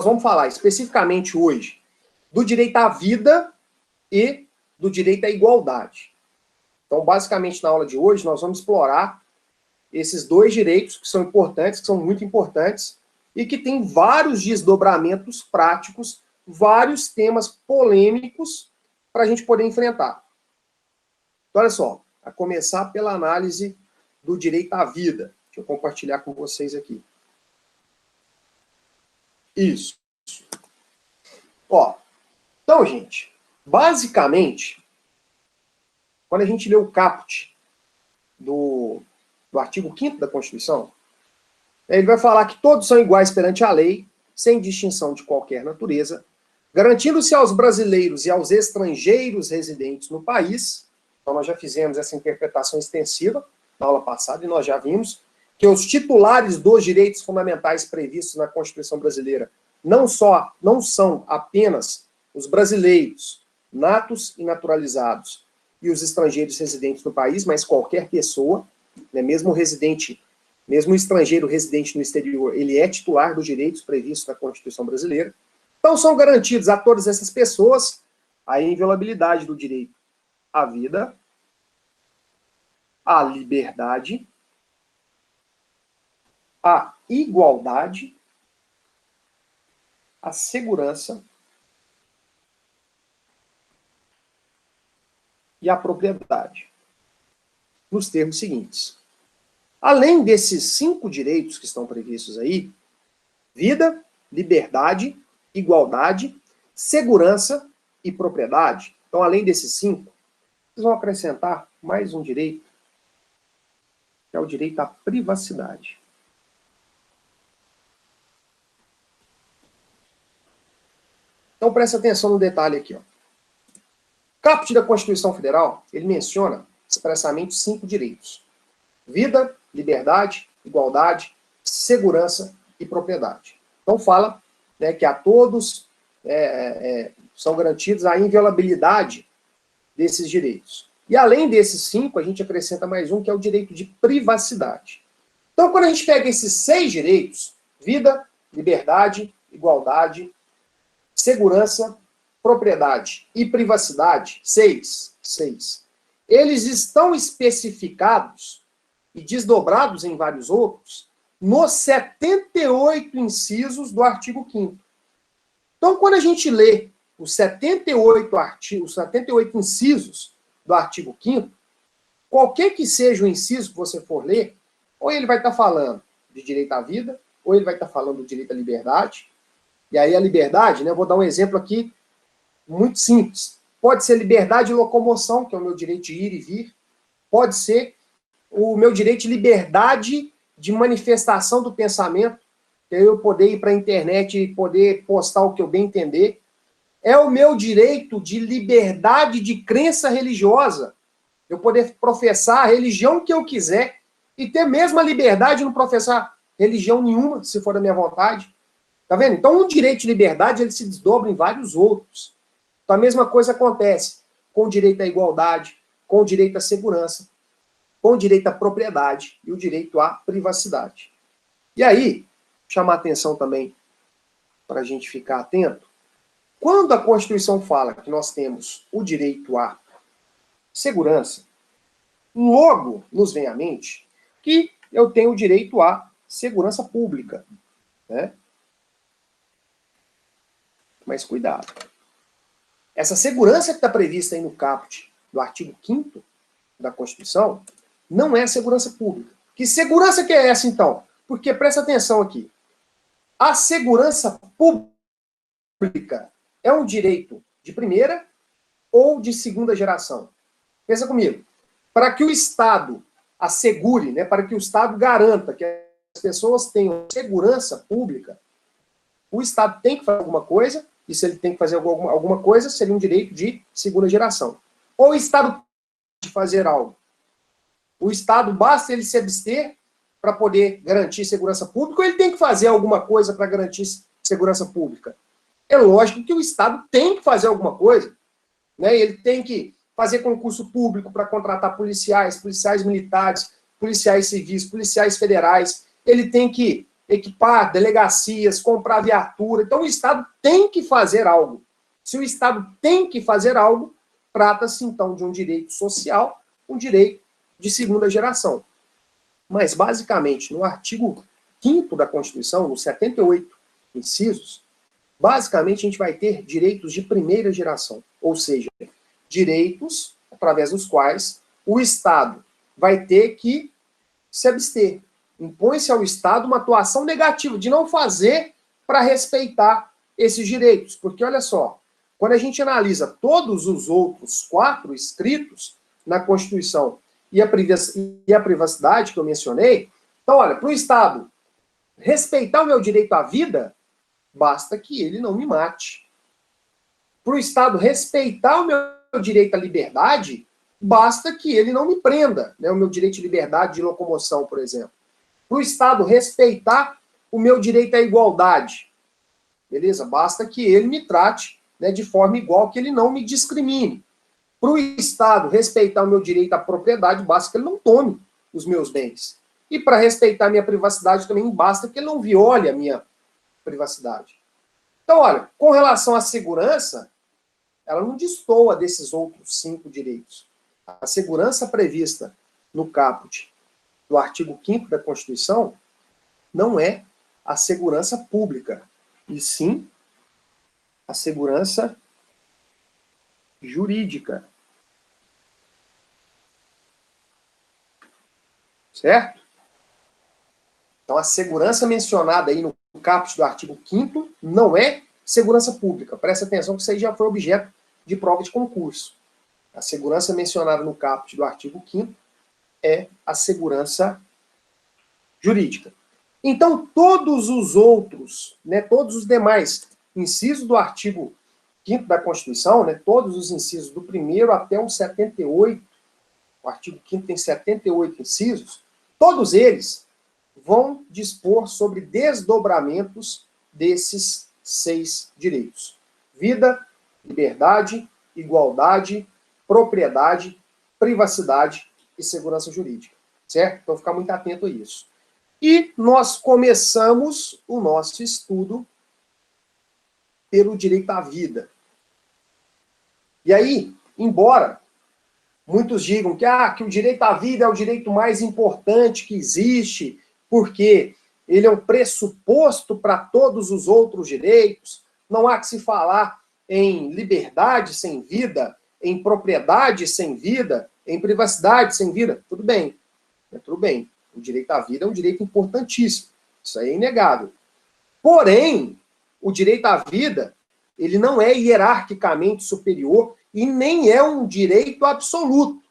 vamos falar especificamente hoje do direito à vida e do direito à igualdade. Então, basicamente, na aula de hoje, nós vamos explorar esses dois direitos que são importantes, que são muito importantes, e que têm vários desdobramentos práticos, vários temas polêmicos para a gente poder enfrentar. Então, olha só, a começar pela análise do direito à vida. Deixa eu compartilhar com vocês aqui. Isso. Ó, então, gente, basicamente, quando a gente lê o caput do artigo 5º da Constituição, ele vai falar que todos são iguais perante a lei, sem distinção de qualquer natureza, garantindo-se aos brasileiros e aos estrangeiros residentes no país. Então, nós já fizemos essa interpretação extensiva na aula passada, e nós já vimos que os titulares dos direitos fundamentais previstos na Constituição brasileira não são apenas os brasileiros, natos e naturalizados, e os estrangeiros residentes no país, mas qualquer pessoa, né, mesmo o estrangeiro residente no exterior, ele é titular dos direitos previstos na Constituição brasileira. Então, são garantidos a todas essas pessoas a inviolabilidade do direito à vida, à liberdade, à igualdade, à segurança e à propriedade, nos termos seguintes. Além desses 5 direitos que estão previstos aí, vida, liberdade, igualdade, segurança e propriedade. Então, além desses 5, vocês vão acrescentar mais um direito, que é o direito à privacidade. Então, presta atenção no detalhe aqui. Ó. O caput da Constituição Federal, ele menciona expressamente 5 direitos. Vida, liberdade, igualdade, segurança e propriedade. Então, fala, né, que a todos são garantidos a inviolabilidade desses direitos. E além desses 5, a gente acrescenta mais um, que é o direito de privacidade. Então, quando a gente pega esses 6 direitos, vida, liberdade, igualdade, segurança, propriedade e privacidade, 6, eles estão especificados e desdobrados em vários outros nos 78 incisos do artigo 5º. Então, quando a gente lê os 78 incisos do artigo 5º, qualquer que seja o inciso que você for ler, ou ele vai estar falando de direito à vida, ou ele vai estar falando do direito à liberdade. E aí a liberdade, né, eu vou dar um exemplo aqui muito simples. Pode ser liberdade de locomoção, que é o meu direito de ir e vir. Pode ser o meu direito de liberdade de manifestação do pensamento, que eu poder ir para a internet e poder postar o que eu bem entender. É o meu direito de liberdade de crença religiosa, eu poder professar a religião que eu quiser e ter mesmo a liberdade de não professar religião nenhuma, se for da minha vontade. Tá vendo? Então, o direito de liberdade, ele se desdobra em vários outros. Então, a mesma coisa acontece com o direito à igualdade, com o direito à segurança, com o direito à propriedade e o direito à privacidade. E aí, chamar atenção também, para a gente ficar atento, quando a Constituição fala que nós temos o direito à segurança, logo nos vem à mente que eu tenho o direito à segurança pública, né? Mas cuidado. Essa segurança que está prevista aí no caput do artigo 5º da Constituição não é segurança pública. Que segurança que é essa, então? Porque, presta atenção aqui, a segurança pública é um direito de primeira ou de segunda geração? Pensa comigo. Para que o Estado assegure, né, para que o Estado garanta que as pessoas tenham segurança pública, o Estado tem que fazer alguma coisa, e se ele tem que fazer alguma coisa, seria um direito de segunda geração. Ou o Estado pode fazer algo. O Estado, basta ele se abster para poder garantir segurança pública, ou ele tem que fazer alguma coisa para garantir segurança pública? É lógico que o Estado tem que fazer alguma coisa, né? Ele tem que fazer concurso público para contratar policiais, policiais militares, policiais civis, policiais federais. Ele tem que equipar delegacias, comprar viatura. Então, o Estado tem que fazer algo. Se o Estado tem que fazer algo, trata-se, então, de um direito social, um direito de segunda geração. Mas, basicamente, no artigo 5º da Constituição, nos 78 incisos, basicamente, a gente vai ter direitos de primeira geração, ou seja, direitos através dos quais o Estado vai ter que se abster. Impõe-se ao Estado uma atuação negativa, de não fazer para respeitar esses direitos. Porque, olha só, quando a gente analisa todos os outros 4 escritos na Constituição e a privacidade que eu mencionei, então, olha, para o Estado respeitar o meu direito à vida, basta que ele não me mate. Para o Estado respeitar o meu direito à liberdade, basta que ele não me prenda, né? O meu direito de liberdade de locomoção, por exemplo. Para o Estado respeitar o meu direito à igualdade, beleza? Basta que ele me trate, né, de forma igual, que ele não me discrimine. Para o Estado respeitar o meu direito à propriedade, basta que ele não tome os meus bens. E para respeitar a minha privacidade também, basta que ele não viole a minha privacidade. Então, olha, com relação à segurança, ela não destoa desses outros 5 direitos. A segurança prevista no caput do artigo 5º da Constituição não é a segurança pública, e sim a segurança jurídica. Certo? Então, a segurança mencionada aí no caput do artigo 5º não é segurança pública. Presta atenção que isso aí já foi objeto de prova de concurso. A segurança mencionada no caput do artigo 5º é a segurança jurídica. Então, todos os outros, né, todos os demais incisos do artigo 5º da Constituição, né, todos os incisos do 1º até o 78, o artigo 5º tem 78 incisos, todos eles vão dispor sobre desdobramentos desses 6 direitos. Vida, liberdade, igualdade, propriedade, privacidade e segurança jurídica. Certo? Então, ficar muito atento a isso. E nós começamos o nosso estudo pelo direito à vida. E aí, embora muitos digam que o direito à vida é o direito mais importante que existe, porque ele é um pressuposto para todos os outros direitos, não há que se falar em liberdade sem vida, em propriedade sem vida, em privacidade sem vida. Tudo bem, tudo bem. O direito à vida é um direito importantíssimo. Isso aí é inegável. Porém, o direito à vida, ele não é hierarquicamente superior e nem é um direito absoluto.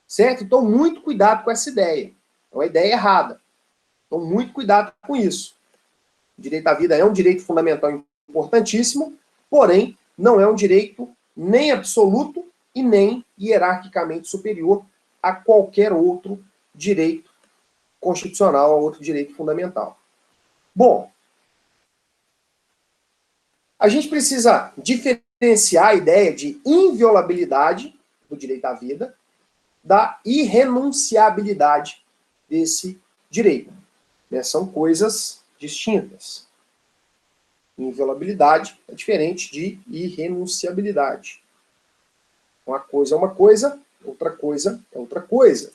Certo? Então, muito cuidado com essa ideia. É uma ideia errada. Então, muito cuidado com isso. O direito à vida é um direito fundamental importantíssimo, porém, não é um direito nem absoluto e nem hierarquicamente superior a qualquer outro direito constitucional, a outro direito fundamental. Bom, a gente precisa diferenciar a ideia de inviolabilidade do direito à vida da irrenunciabilidade desse direito. São coisas distintas. Inviolabilidade é diferente de irrenunciabilidade. Uma coisa é uma coisa, outra coisa é outra coisa.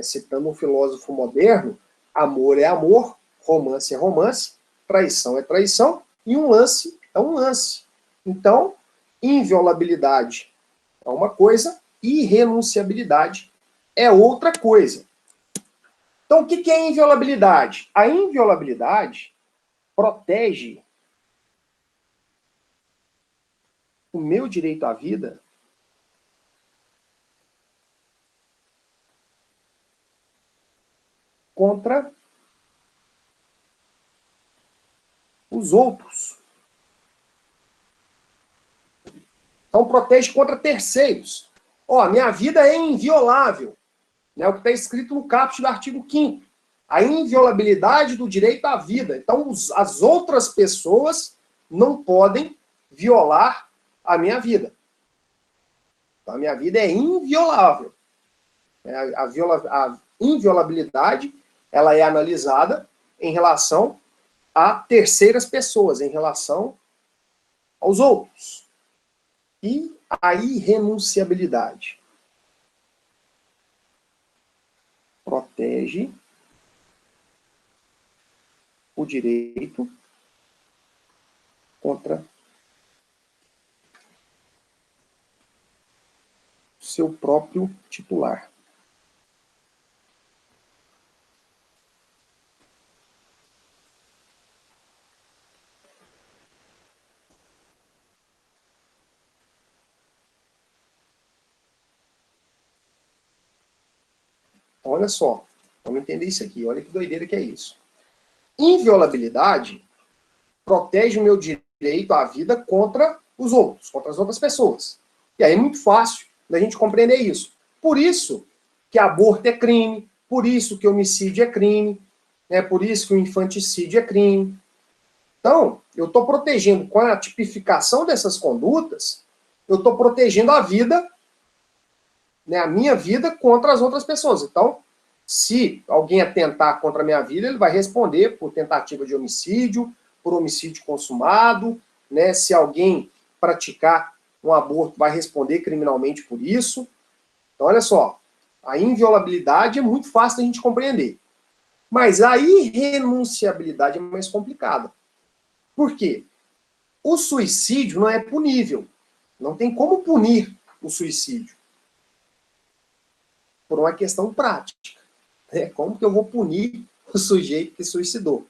Citando um filósofo moderno, amor é amor, romance é romance, traição é traição, e um lance é um lance. Então, inviolabilidade é uma coisa, irrenunciabilidade é outra coisa. Então, o que é inviolabilidade? A inviolabilidade protege o meu direito à vida contra os outros. Então, protege contra terceiros. Minha vida é inviolável. É o que está escrito no caput do artigo 5º. A inviolabilidade do direito à vida. Então, as outras pessoas não podem violar a minha vida. Então, a minha vida é inviolável. A inviolabilidade, ela é analisada em relação a terceiras pessoas, em relação aos outros. E a irrenunciabilidade. Protege o direito contra seu próprio titular. Olha só, vamos entender isso aqui, olha que doideira que é isso. Inviolabilidade protege o meu direito à vida contra os outros, contra as outras pessoas. E aí é muito fácil da gente compreender isso. Por isso que aborto é crime, por isso que homicídio é crime, né? Por isso que o infanticídio é crime. Então, eu estou protegendo, com a tipificação dessas condutas, eu estou protegendo a vida, né, a minha vida contra as outras pessoas. Então, se alguém atentar contra a minha vida, ele vai responder por tentativa de homicídio, por homicídio consumado, né? Se alguém praticar um aborto, vai responder criminalmente por isso. Então, olha só, a inviolabilidade é muito fácil da gente compreender. Mas a irrenunciabilidade é mais complicada. Por quê? O suicídio não é punível. Não tem como punir o suicídio. Por uma questão prática. Como que eu vou punir o sujeito que suicidou?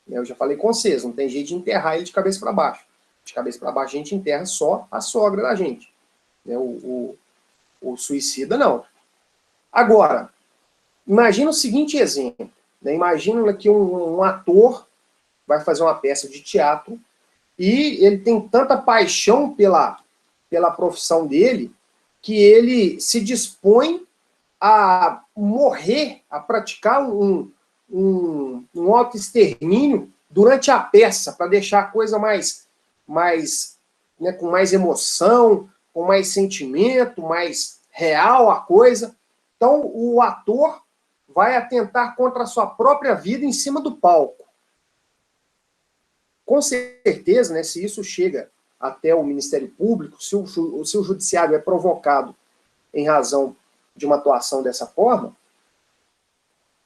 Eu já falei com vocês, não tem jeito de enterrar ele de cabeça para baixo. De cabeça para baixo a gente enterra só a sogra da gente. O suicida não. Agora, imagina o seguinte exemplo. Imagina que um ator vai fazer uma peça de teatro e ele tem tanta paixão pela profissão dele que ele se dispõe a morrer, a praticar um autoextermínio durante a peça, para deixar a coisa mais né, com mais emoção, com mais sentimento, mais real a coisa. Então, o ator vai atentar contra a sua própria vida em cima do palco. Com certeza, né, se isso chega até o Ministério Público, se o judiciário é provocado em razão de uma atuação dessa forma,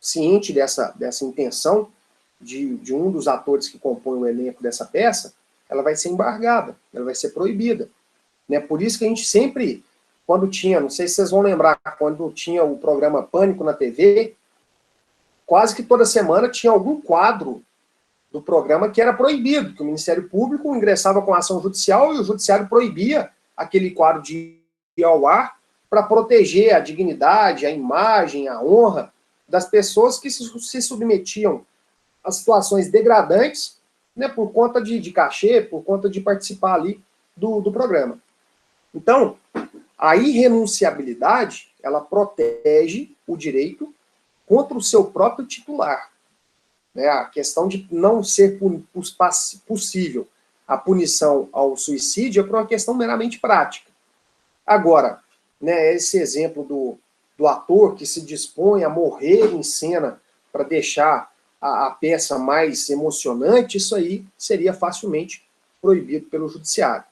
ciente dessa intenção de um dos atores que compõem o elenco dessa peça, ela vai ser embargada, ela vai ser proibida. Né? Por isso que a gente sempre, quando tinha, não sei se vocês vão lembrar, quando tinha o programa Pânico na TV, quase que toda semana tinha algum quadro do programa que era proibido, que o Ministério Público ingressava com ação judicial e o judiciário proibia aquele quadro de ir ao ar para proteger a dignidade, a imagem, a honra das pessoas que se submetiam a situações degradantes, né, por conta de cachê, por conta de participar ali do programa. Então, a irrenunciabilidade, ela protege o direito contra o seu próprio titular. Né, a questão de não ser possível a punição ao suicídio é por uma questão meramente prática. Agora, né, esse exemplo do ator que se dispõe a morrer em cena para deixar a peça mais emocionante, isso aí seria facilmente proibido pelo judiciário.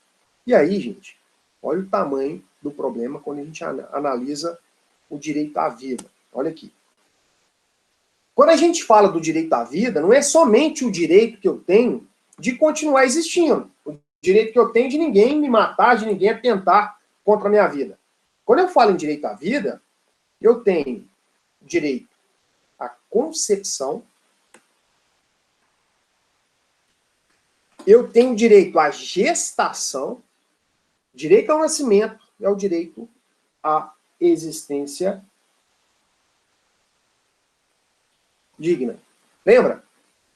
E aí, gente, olha o tamanho do problema quando a gente analisa o direito à vida. Olha aqui. Quando a gente fala do direito à vida, não é somente o direito que eu tenho de continuar existindo. O direito que eu tenho de ninguém me matar, de ninguém atentar contra a minha vida. Quando eu falo em direito à vida, eu tenho direito à concepção, eu tenho direito à gestação, direito ao nascimento é o direito à existência digna. Lembra?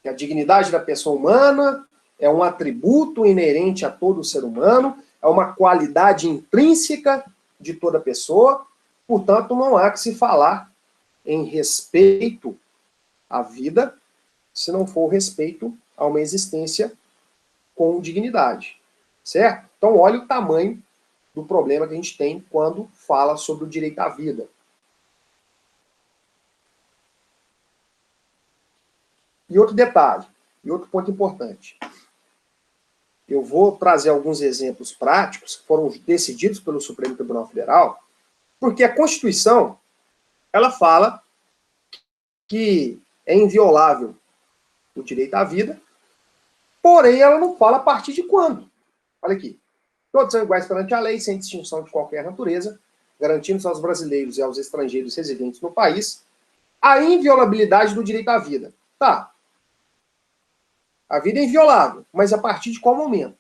Que a dignidade da pessoa humana é um atributo inerente a todo ser humano, é uma qualidade intrínseca de toda pessoa, portanto, não há que se falar em respeito à vida se não for respeito a uma existência com dignidade, certo? Então, olha o tamanho do problema que a gente tem quando fala sobre o direito à vida. E outro detalhe, e outro ponto importante. Eu vou trazer alguns exemplos práticos que foram decididos pelo Supremo Tribunal Federal, porque a Constituição, ela fala que é inviolável o direito à vida, porém ela não fala a partir de quando. Olha aqui. Todos são iguais perante a lei, sem distinção de qualquer natureza, garantindo-se aos brasileiros e aos estrangeiros residentes no país a inviolabilidade do direito à vida. Tá. A vida é inviolável, mas a partir de qual momento?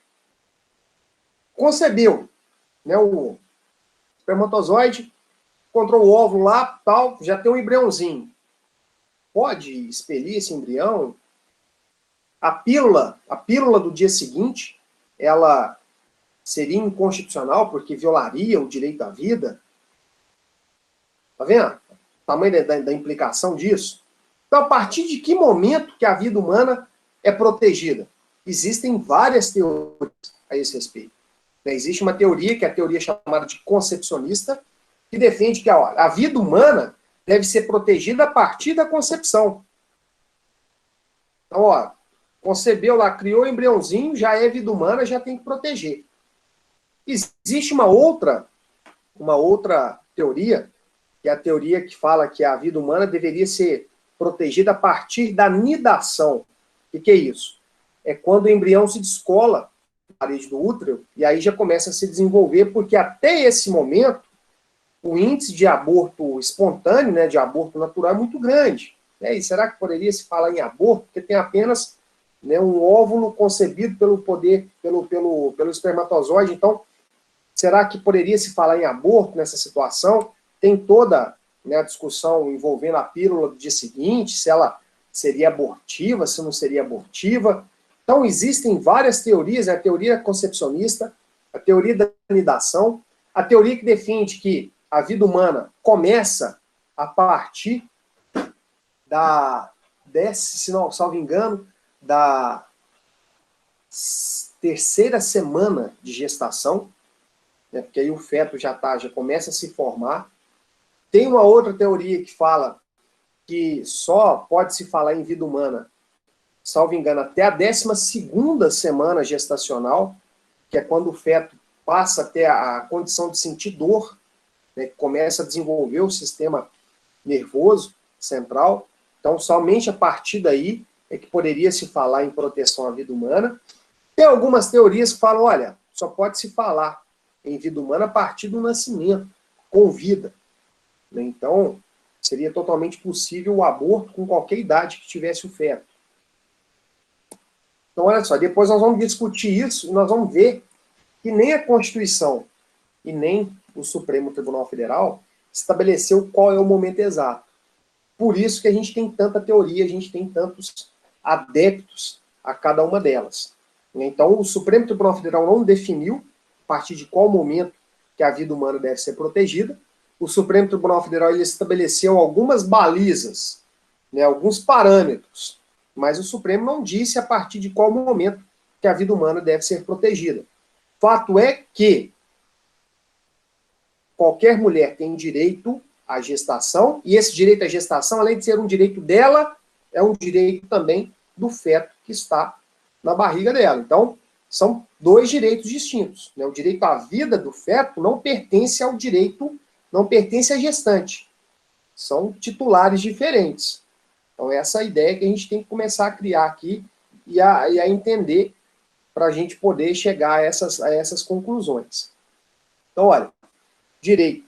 Concebeu, né, o espermatozoide, encontrou o óvulo lá, tal, já tem um embriãozinho. Pode expelir esse embrião? A pílula do dia seguinte, ela seria inconstitucional porque violaria o direito à vida? Tá vendo? O tamanho da implicação disso. Então, a partir de que momento que a vida humana é protegida? Existem várias teorias a esse respeito. Existe uma teoria, que é a teoria chamada de concepcionista, que defende que a vida humana deve ser protegida a partir da concepção. Então, ó, concebeu lá, criou o embriãozinho, já é vida humana, já tem que proteger. Existe uma outra teoria, que é a teoria que fala que a vida humana deveria ser protegida a partir da nidação. O que é isso? É quando o embrião se descola da parede do útero, e aí já começa a se desenvolver, porque até esse momento, o índice de aborto espontâneo, né, de aborto natural, é muito grande. E será que poderia se falar em aborto? Porque tem apenas, né, um óvulo concebido pelo espermatozoide. Então, será que poderia se falar em aborto nessa situação? Tem toda, né, a discussão envolvendo a pílula do dia seguinte, se ela seria abortiva, se não seria abortiva. Então, existem várias teorias, né, a teoria concepcionista, a teoria da nidação, a teoria que defende que a vida humana começa a partir se não salvo engano, da terceira semana de gestação, né, porque aí o feto já começa a se formar. Tem uma outra teoria que fala que só pode se falar em vida humana, salvo engano, até a 12ª semana gestacional, que é quando o feto passa a ter a condição de sentir dor, né, que começa a desenvolver o sistema nervoso central. Então, somente a partir daí é que poderia se falar em proteção à vida humana. Tem algumas teorias que falam, olha, só pode se falar em vida humana a partir do nascimento, com vida. Então, seria totalmente possível o aborto com qualquer idade que tivesse o feto. Então, olha só, depois nós vamos discutir isso e nós vamos ver que nem a Constituição e nem o Supremo Tribunal Federal estabeleceu qual é o momento exato. Por isso que a gente tem tanta teoria, a gente tem tantos adeptos a cada uma delas. Então, o Supremo Tribunal Federal não definiu a partir de qual momento que a vida humana deve ser protegida. O Supremo Tribunal Federal ele estabeleceu algumas balizas, né, alguns parâmetros, mas o Supremo não disse a partir de qual momento que a vida humana deve ser protegida. Fato é que qualquer mulher tem direito à gestação, e esse direito à gestação, além de ser um direito dela, é um direito também do feto que está na barriga dela. Então, são dois direitos distintos, né? O direito à vida do feto não pertence ao direito, não pertence à gestante. São titulares diferentes. Então, essa é a ideia que a gente tem que começar a criar aqui e a entender para a gente poder chegar a essas conclusões. Então, olha, direito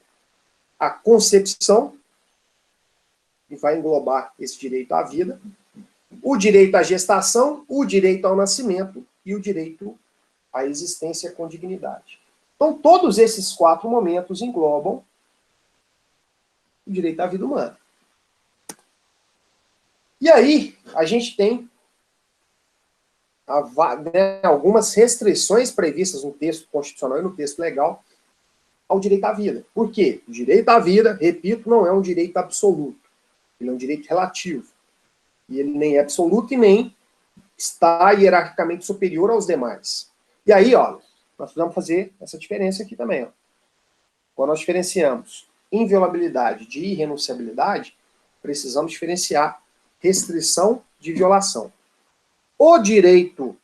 à concepção, que vai englobar esse direito à vida, o direito à gestação, o direito ao nascimento e o direito à existência com dignidade. Então, todos esses 4 momentos englobam o direito à vida humana. E aí, a gente tem algumas restrições previstas no texto constitucional e no texto legal ao direito à vida. Por quê? O direito à vida, repito, não é um direito absoluto. Ele é um direito relativo. E ele nem é absoluto e nem está hierarquicamente superior aos demais. E aí, ó, nós precisamos fazer essa diferença aqui também. Ó. Quando nós diferenciamos inviolabilidade de irrenunciabilidade, precisamos diferenciar restrição de violação. O direito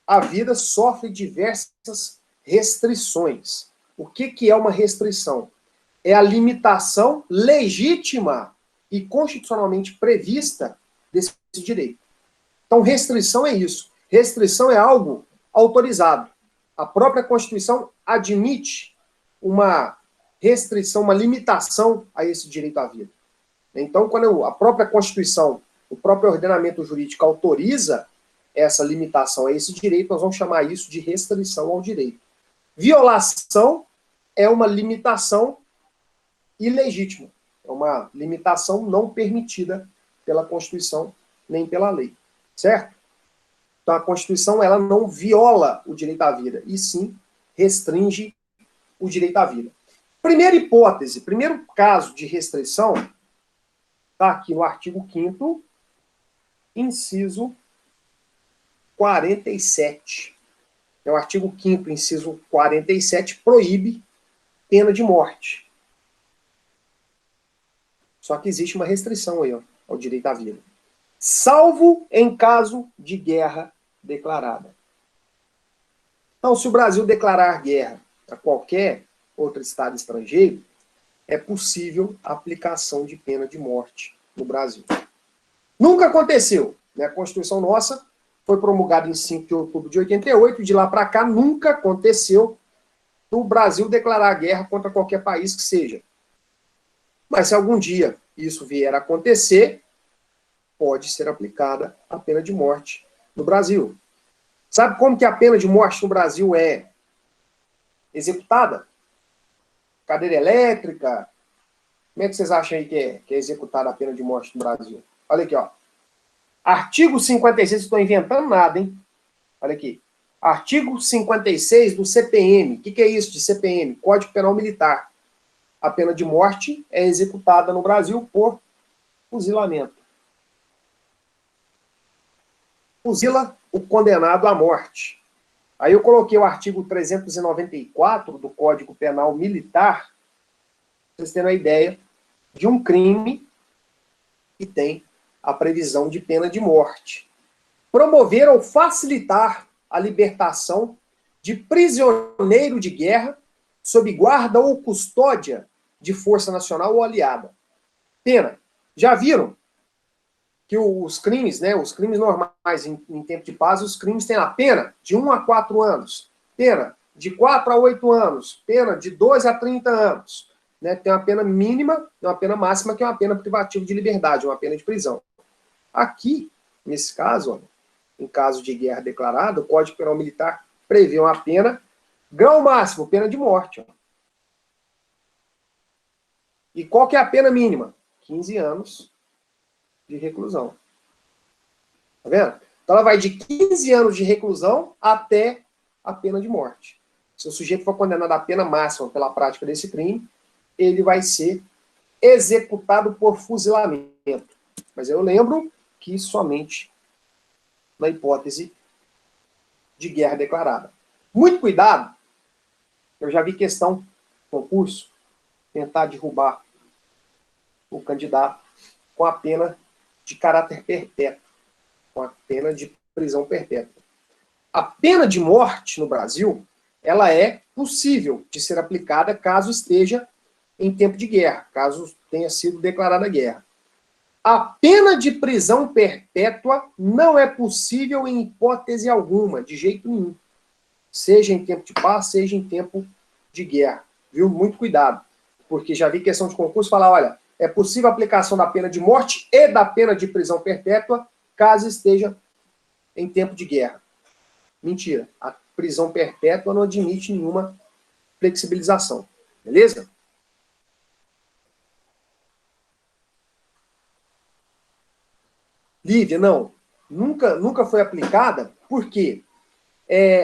à vida sofre diversas restrições. O que é uma restrição? É a limitação legítima e constitucionalmente prevista desse direito. Então, restrição é isso. Restrição é algo autorizado. A própria Constituição admite uma restrição, uma limitação a esse direito à vida. Então, quando a própria Constituição, o próprio ordenamento jurídico autoriza essa limitação a esse direito, nós vamos chamar isso de restrição ao direito. Violação é uma limitação ilegítima, é uma limitação não permitida pela Constituição nem pela lei, certo? Então, a Constituição ela não viola o direito à vida, e sim restringe o direito à vida. Primeira hipótese, primeiro caso de restrição, está aqui no artigo 5º, inciso 47. É o artigo 5º, inciso 47, proíbe pena de morte. Só que existe uma restrição aí, ó, ao direito à vida. Salvo em caso de guerra declarada. Então, se o Brasil declarar guerra a qualquer outro estado estrangeiro, é possível a aplicação de pena de morte no Brasil. Nunca aconteceu, né? A Constituição nossa foi promulgada em 5 de outubro de 88, e de lá para cá nunca aconteceu do Brasil declarar guerra contra qualquer país que seja. Mas se algum dia isso vier a acontecer, pode ser aplicada a pena de morte no Brasil. Sabe como que a pena de morte no Brasil é executada? Cadeira elétrica. Como é que vocês acham aí que é executada a pena de morte no Brasil? Olha aqui, ó. Artigo 56, estou inventando nada, hein? Olha aqui. Artigo 56 do CPM. O que é isso de CPM? Código Penal Militar. A pena de morte é executada no Brasil por fuzilamento. Fuzila o condenado à morte. Aí eu coloquei o artigo 394 do Código Penal Militar, para vocês terem uma ideia de um crime que tem a previsão de pena de morte. Promover ou facilitar a libertação de prisioneiro de guerra sob guarda ou custódia de força nacional ou aliada. Pena. Já viram que os crimes, né, os crimes normais em tempo de paz, os crimes têm a pena de 1 a 4 anos, pena de 4 a 8 anos, pena de 12 a 30 anos. Né, tem uma pena mínima e uma pena máxima, que é uma pena privativa de liberdade, uma pena de prisão. Aqui, nesse caso, ó, em caso de guerra declarada, o Código Penal Militar prevê uma pena, grau máximo, pena de morte. Ó. E qual que é a pena mínima? 15 anos de reclusão. Tá vendo? Então ela vai de 15 anos de reclusão até a pena de morte. Se o sujeito for condenado à pena máxima pela prática desse crime, ele vai ser executado por fuzilamento. Mas eu lembro que somente na hipótese de guerra declarada. Muito cuidado. Eu já vi questão, concurso, tentar derrubar o candidato com a pena de caráter perpétuo, com a pena de prisão perpétua. A pena de morte no Brasil, ela é possível de ser aplicada caso esteja em tempo de guerra, caso tenha sido declarada guerra. A pena de prisão perpétua não é possível em hipótese alguma, de jeito nenhum. Seja em tempo de paz, seja em tempo de guerra. Viu? Muito cuidado. Porque já vi questão de concurso falar, olha, é possível a aplicação da pena de morte e da pena de prisão perpétua caso esteja em tempo de guerra. Mentira. A prisão perpétua não admite nenhuma flexibilização. Beleza? Lívia, não. Nunca foi aplicada, porque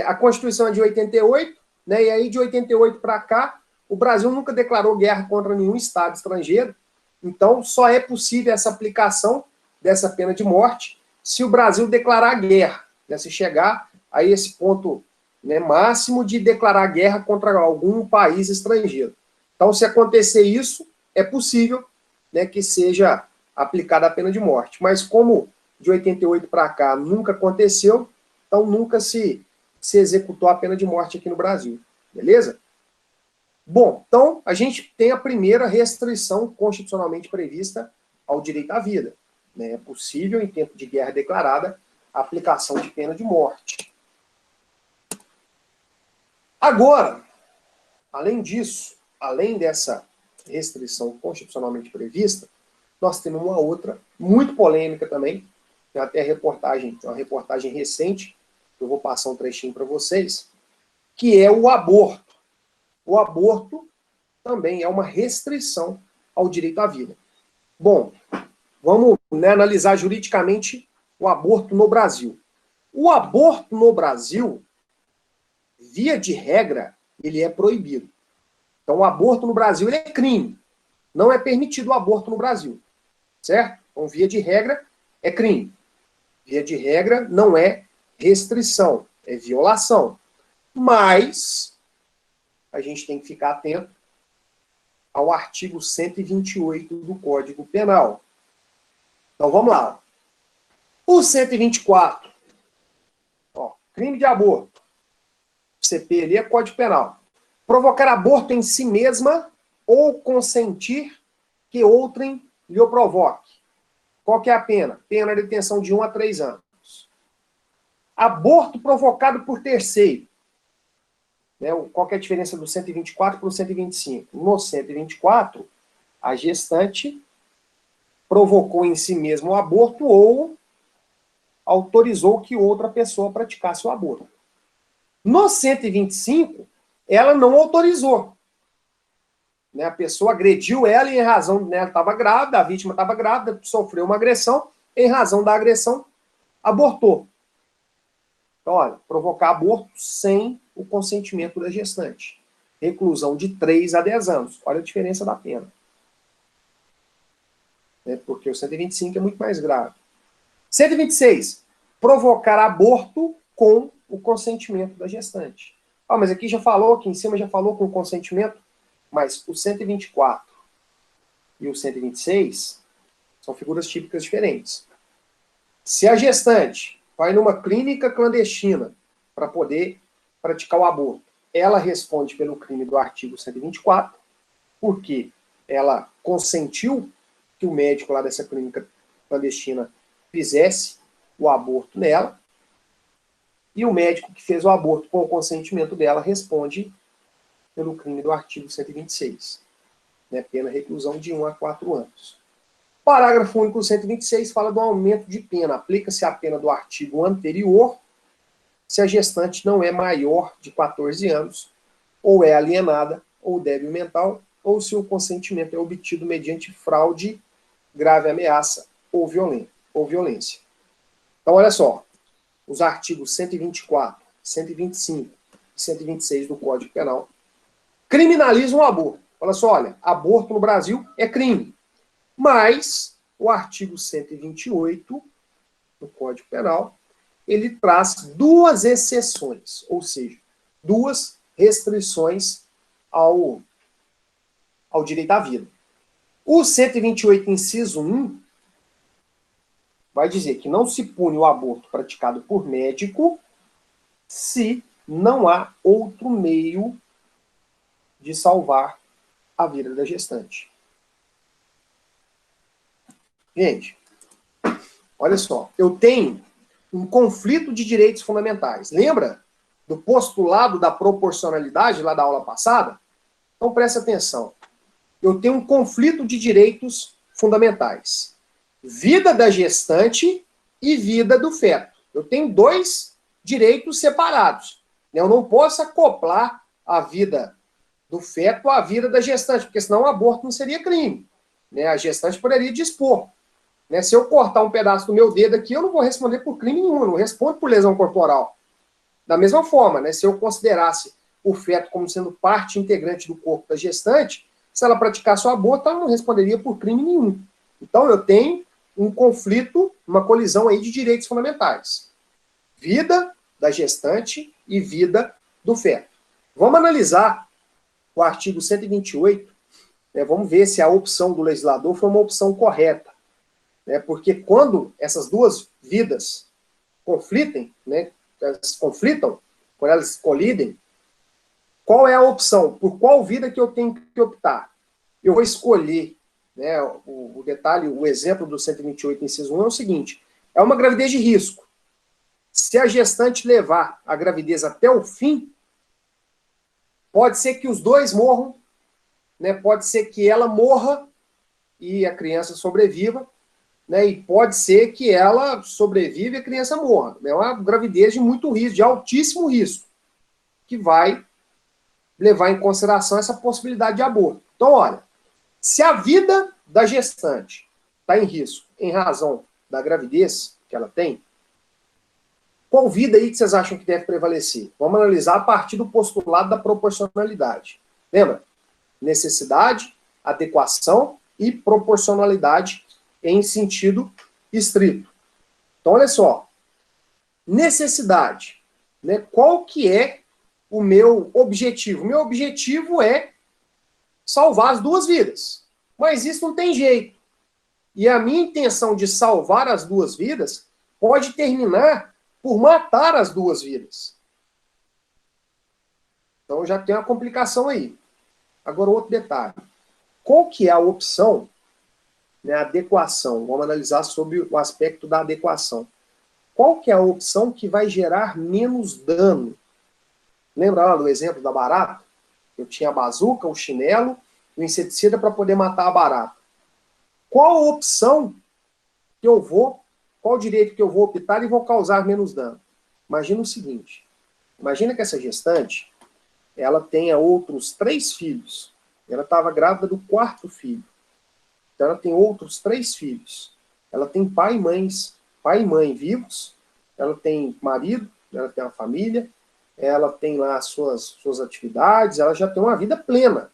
a Constituição é de 88, né, e aí de 88 para cá, o Brasil nunca declarou guerra contra nenhum Estado estrangeiro, então só é possível essa aplicação dessa pena de morte se o Brasil declarar guerra, né, se chegar a esse ponto, né, máximo de declarar guerra contra algum país estrangeiro. Então, se acontecer isso, é possível, né, que seja aplicada a pena de morte. Mas como de 88 para cá nunca aconteceu, então nunca se executou a pena de morte aqui no Brasil. Beleza? Bom, então a gente tem a primeira restrição constitucionalmente prevista ao direito à vida. Né? É possível, em tempo de guerra declarada, a aplicação de pena de morte. Agora, além disso, além dessa restrição constitucionalmente prevista, nós temos uma outra, muito polêmica também, tem até uma reportagem recente, que eu vou passar um trechinho para vocês, que é o aborto. O aborto também é uma restrição ao direito à vida. Bom, vamos, né, analisar juridicamente o aborto no Brasil. O aborto no Brasil, via de regra, ele é proibido. Então, o aborto no Brasil ele é crime. Não é permitido o aborto no Brasil. Certo? Então, via de regra, é crime. Via de regra, não é restrição, é violação. Mas, a gente tem que ficar atento ao artigo 128 do Código Penal. Então, vamos lá. O 124, ó, crime de aborto. O CP ali é Código Penal. Provocar aborto em si mesma ou consentir que outrem lhe o provoque. Qual que é a pena? Pena de detenção de 1 a 3 anos. Aborto provocado por terceiro. Né? Qual que é a diferença do 124 para o 125? No 124, a gestante provocou em si mesma o aborto ou autorizou que outra pessoa praticasse o aborto. No 125, ela não autorizou. Né? A pessoa agrediu ela e em razão, né, ela estava grávida, a vítima estava grávida, sofreu uma agressão, em razão da agressão, abortou. Então, olha, provocar aborto sem o consentimento da gestante. Reclusão de 3 a 10 anos. Olha a diferença da pena. Né? Porque o 125 é muito mais grave. 126. Provocar aborto com o consentimento da gestante. Ah, mas aqui já falou, aqui em cima já falou com o consentimento, mas o 124 e o 126 são figuras típicas diferentes. Se a gestante vai numa clínica clandestina para poder praticar o aborto, ela responde pelo crime do artigo 124, porque ela consentiu que o médico lá dessa clínica clandestina fizesse o aborto nela, e o médico que fez o aborto com o consentimento dela responde pelo crime do artigo 126. Né, pena reclusão de 1 a 4 anos. Parágrafo único 126 fala do aumento de pena. Aplica-se a pena do artigo anterior se a gestante não é maior de 14 anos, ou é alienada, ou débil mental, ou se o consentimento é obtido mediante fraude, grave ameaça ou violência. Então, olha só. Os artigos 124, 125 e 126 do Código Penal criminalizam o aborto. Olha só, olha, aborto no Brasil é crime. Mas o artigo 128 do Código Penal, ele traz duas exceções, ou seja, duas restrições ao direito à vida. O 128, inciso 1, vai dizer que não se pune o aborto praticado por médico se não há outro meio de salvar a vida da gestante. Gente, olha só, eu tenho um conflito de direitos fundamentais. Lembra do postulado da proporcionalidade lá da aula passada? Então presta atenção. Eu tenho um conflito de direitos fundamentais. Vida da gestante e vida do feto. Eu tenho dois direitos separados. Eu não posso acoplar a vida do feto à vida da gestante, porque senão o aborto não seria crime. A gestante poderia dispor. Se eu cortar um pedaço do meu dedo aqui, eu não vou responder por crime nenhum, eu não respondo por lesão corporal. Da mesma forma, se eu considerasse o feto como sendo parte integrante do corpo da gestante, se ela praticasse o aborto, ela não responderia por crime nenhum. Então eu tenho um conflito, uma colisão aí de direitos fundamentais. Vida da gestante e vida do feto. Vamos analisar o artigo 128, vamos ver se a opção do legislador foi uma opção correta. né? Porque quando essas duas vidas conflitem, né? Elas conflitam, quando elas colidem, qual é a opção? Por qual vida que eu tenho que optar? Eu vou escolher, né? O detalhe, o exemplo do 128, inciso 1 é o seguinte: é uma gravidez de risco. Se a gestante levar a gravidez até o fim, pode ser que os dois morram, né? Pode ser que ela morra e a criança sobreviva, né? E pode ser que ela sobreviva e a criança morra. É uma gravidez de muito risco, de altíssimo risco, que vai levar em consideração essa possibilidade de aborto. Então, olha, se a vida da gestante está em risco em razão da gravidez que ela tem, qual vida aí que vocês acham que deve prevalecer? Vamos analisar a partir do postulado da proporcionalidade. Lembra? Necessidade, adequação e proporcionalidade em sentido estrito. Então, olha só. Necessidade. Né? Qual que é o meu objetivo? O meu objetivo é salvar as duas vidas. Mas isso não tem jeito. E a minha intenção de salvar as duas vidas pode terminar por matar as duas vidas. Então já tem uma complicação aí. Agora outro detalhe. Qual que é a opção, né, a adequação? Vamos analisar sobre o aspecto da adequação. Qual que é a opção que vai gerar menos dano? Lembra lá do exemplo da barata? Eu tinha a bazuca, o chinelo, o inseticida para poder matar a barata. Qual a opção que eu vou, qual direito que eu vou optar e vou causar menos dano? Imagina o seguinte, imagina que essa gestante, ela tenha outros 3 filhos. Ela estava grávida do 4º filho. Então ela tem outros 3 filhos. Ela tem pai e mãe vivos, ela tem marido, ela tem uma família, ela tem lá as suas atividades, ela já tem uma vida plena.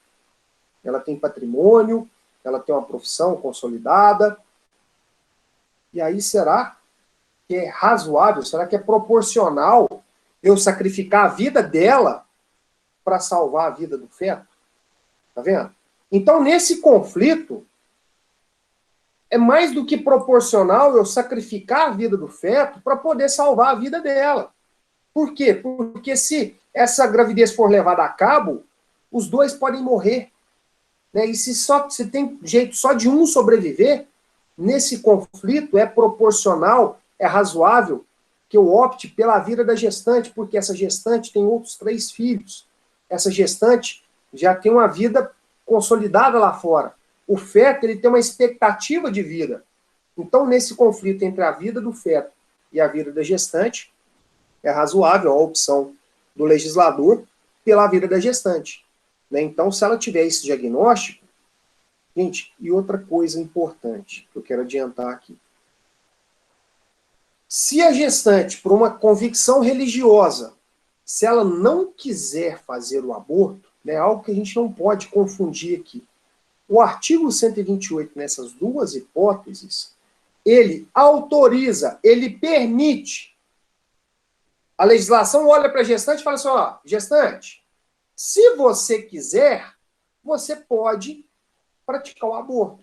Ela tem patrimônio, ela tem uma profissão consolidada. E aí será que é razoável, será que é proporcional eu sacrificar a vida dela para salvar a vida do feto? Tá vendo? Então, nesse conflito, é mais do que proporcional eu sacrificar a vida do feto para poder salvar a vida dela. Por quê? Porque se essa gravidez for levada a cabo, os dois podem morrer. Né? E se tem jeito só de um sobreviver, nesse conflito é proporcional, é razoável que eu opte pela vida da gestante, porque essa gestante tem outros 3 filhos. Essa gestante já tem uma vida consolidada lá fora. O feto ele tem uma expectativa de vida. Então, nesse conflito entre a vida do feto e a vida da gestante, é razoável a opção do legislador pela vida da gestante. Né? Então, se ela tiver esse diagnóstico, gente, e outra coisa importante que eu quero adiantar aqui. Se a gestante, por uma convicção religiosa, se ela não quiser fazer o aborto, é algo que a gente não pode confundir aqui. O artigo 128, nessas duas hipóteses, ele autoriza, ele permite. A legislação olha para a gestante e fala assim, ó, gestante, se você quiser, você pode praticar o aborto.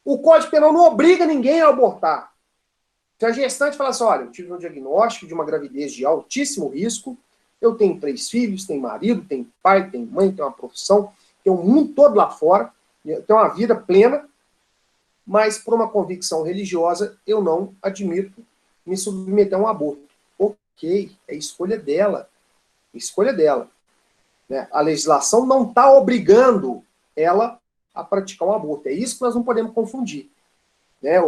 O Código Penal não obriga ninguém a abortar. Se a gestante fala assim, olha, eu tive um diagnóstico de uma gravidez de altíssimo risco, eu tenho 3 filhos, tenho marido, tenho pai, tenho mãe, tenho uma profissão, tenho o mundo todo lá fora, tenho uma vida plena, mas por uma convicção religiosa, eu não admito me submeter a um aborto. Ok, é escolha dela. Escolha dela. Né? A legislação não está obrigando ela a praticar um aborto. É isso que nós não podemos confundir. Né?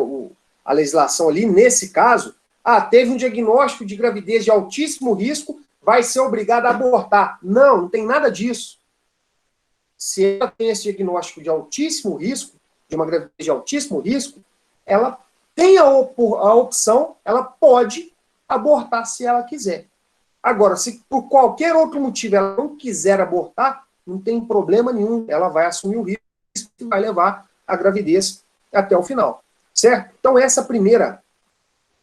A legislação ali, nesse caso, teve um diagnóstico de gravidez de altíssimo risco, vai ser obrigada a abortar. Não, não tem nada disso. Se ela tem esse diagnóstico de altíssimo risco, de uma gravidez de altíssimo risco, ela tem a opção, ela pode abortar se ela quiser. Agora, se por qualquer outro motivo ela não quiser abortar, não tem problema nenhum, ela vai assumir o risco e vai levar a gravidez até o final. Certo? Então, essa primeira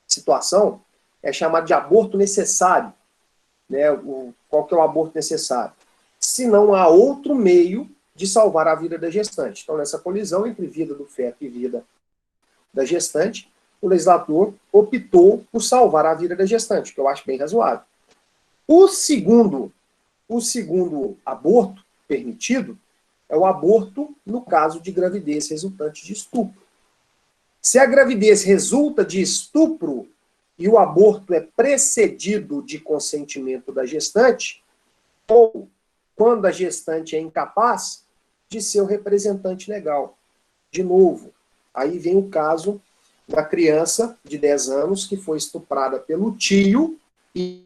situação é chamada de aborto necessário. Né? Qual que é o aborto necessário? Se não há outro meio de salvar a vida da gestante. Então, nessa colisão entre vida do feto e vida da gestante, o legislador optou por salvar a vida da gestante, que eu acho bem razoável. O segundo aborto permitido é o aborto no caso de gravidez resultante de estupro. Se a gravidez resulta de estupro e o aborto é precedido de consentimento da gestante, ou quando a gestante é incapaz de seu representante legal. De novo, aí vem o caso da criança de 10 anos que foi estuprada pelo tio e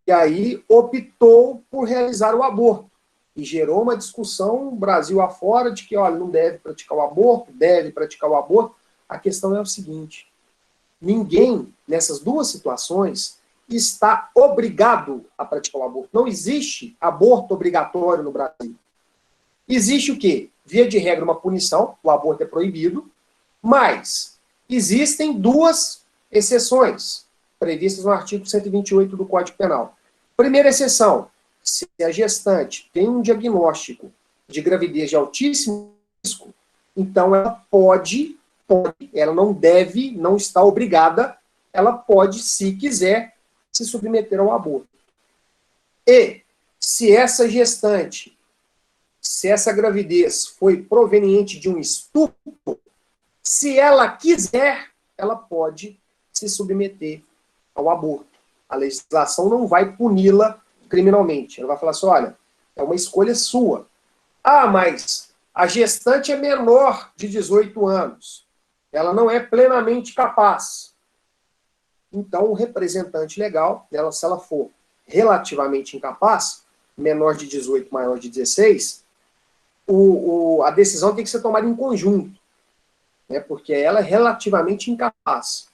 aí optou por realizar o aborto. E gerou uma discussão Brasil afora de que, olha, não deve praticar o aborto, deve praticar o aborto. A questão é o seguinte, ninguém, nessas duas situações, está obrigado a praticar o aborto. Não existe aborto obrigatório no Brasil. Existe o quê? Via de regra, uma punição, o aborto é proibido, mas existem duas exceções previstas no artigo 128 do Código Penal. Primeira exceção, se a gestante tem um diagnóstico de gravidez de altíssimo risco, então ela pode, ela não deve, não está obrigada, ela pode, se quiser, se submeter ao aborto. E, se essa gestante, se essa gravidez foi proveniente de um estupro, se ela quiser, ela pode se submeter ao aborto. A legislação não vai puni-la criminalmente. Ela vai falar assim, olha, é uma escolha sua. Ah, mas a gestante é menor de 18 anos. Ela não é plenamente capaz. Então, o representante legal, se ela for relativamente incapaz, menor de 18, maior de 16, a decisão tem que ser tomada em conjunto, né, porque ela é relativamente incapaz.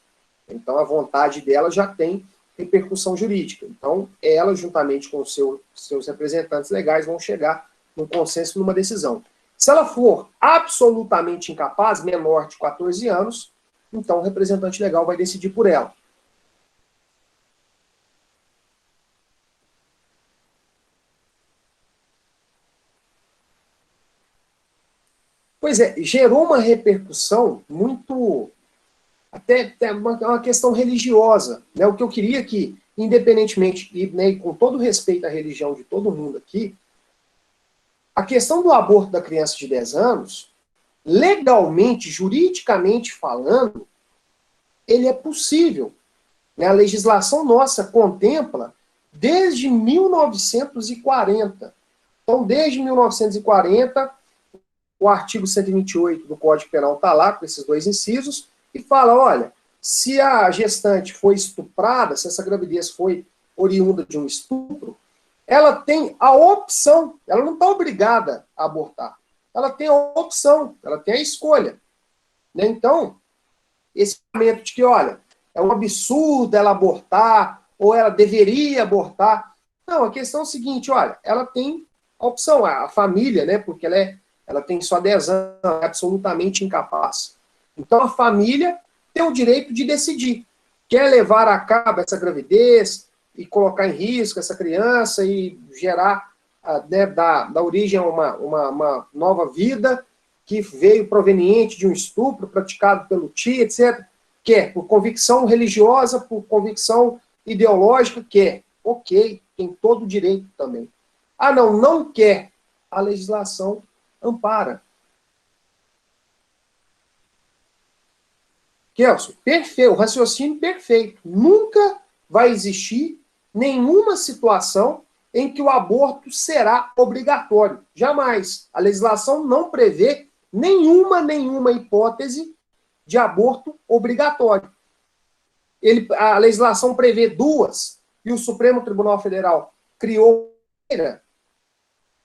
Então, a vontade dela já tem repercussão jurídica. Então, ela, juntamente com seus representantes legais, vão chegar num consenso, numa decisão. Se ela for absolutamente incapaz, menor de 14 anos, então o representante legal vai decidir por ela. Pois é, gerou uma repercussão muito... até uma questão religiosa. Né? O que eu queria que, independentemente, e né, com todo respeito à religião de todo mundo aqui, a questão do aborto da criança de 10 anos, legalmente, juridicamente falando, ele é possível. Né? A legislação nossa contempla desde 1940. Então, desde 1940, o artigo 128 do Código Penal está lá, com esses dois incisos, e fala, olha, se a gestante foi estuprada, se essa gravidez foi oriunda de um estupro, ela tem a opção, ela não está obrigada a abortar, ela tem a opção, ela tem a escolha. Né? Então, esse momento de que, olha, é um absurdo ela abortar, ou ela deveria abortar, não, a questão é o seguinte, olha, ela tem a opção, a família, né, porque ela tem só 10 anos, é absolutamente incapaz. Então, a família tem o direito de decidir. Quer levar a cabo essa gravidez e colocar em risco essa criança e gerar, né, da origem a uma nova vida que veio proveniente de um estupro praticado pelo tio, etc. Quer, por convicção religiosa, por convicção ideológica, quer. Ok, tem todo o direito também. Ah, não quer. A legislação ampara. Kelson, perfeito, o raciocínio perfeito. Nunca vai existir nenhuma situação em que o aborto será obrigatório. Jamais. A legislação não prevê nenhuma hipótese de aborto obrigatório. A legislação prevê duas, e o Supremo Tribunal Federal criou a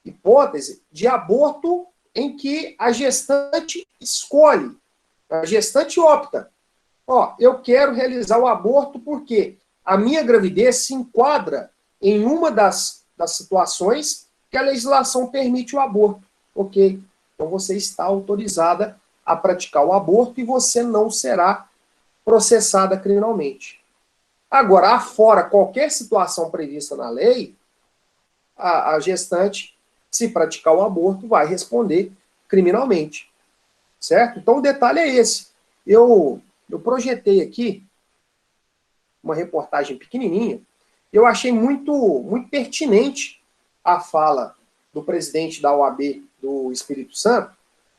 hipótese de aborto em que a gestante escolhe, a gestante opta. Ó, eu quero realizar o aborto porque a minha gravidez se enquadra em uma das situações que a legislação permite o aborto. Ok, então você está autorizada a praticar o aborto e você não será processada criminalmente. Agora, afora qualquer situação prevista na lei, a gestante, se praticar o aborto, vai responder criminalmente. Certo? Então, o detalhe é esse. Eu eu projetei aqui uma reportagem pequenininha. Eu achei muito pertinente a fala do presidente da OAB do Espírito Santo,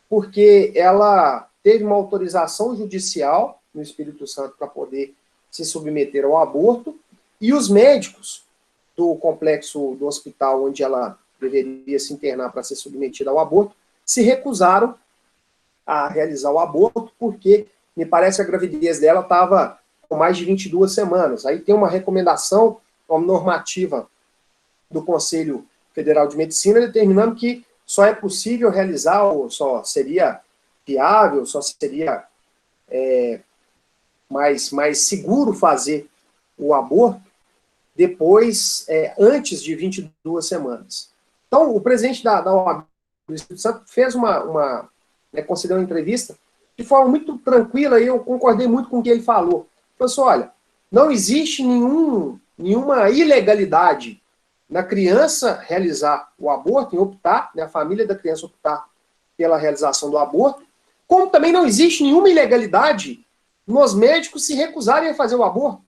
porque ela teve uma autorização judicial no Espírito Santo para poder se submeter ao aborto, e os médicos do complexo do hospital onde ela deveria se internar para ser submetida ao aborto, se recusaram a realizar o aborto, porque me parece que a gravidez dela estava com mais de 22 semanas. Aí tem uma recomendação, uma normativa do Conselho Federal de Medicina, determinando que só é possível realizar, ou só seria viável, só seria mais seguro fazer o aborto depois, antes de 22 semanas. Então, o presidente da OAB do Espírito Santo fez concedeu uma entrevista de forma muito tranquila, e eu concordei muito com o que ele falou. Ele falou assim, olha, não existe nenhuma ilegalidade na criança realizar o aborto, em optar, a família da criança optar pela realização do aborto, como também não existe nenhuma ilegalidade nos médicos se recusarem a fazer o aborto.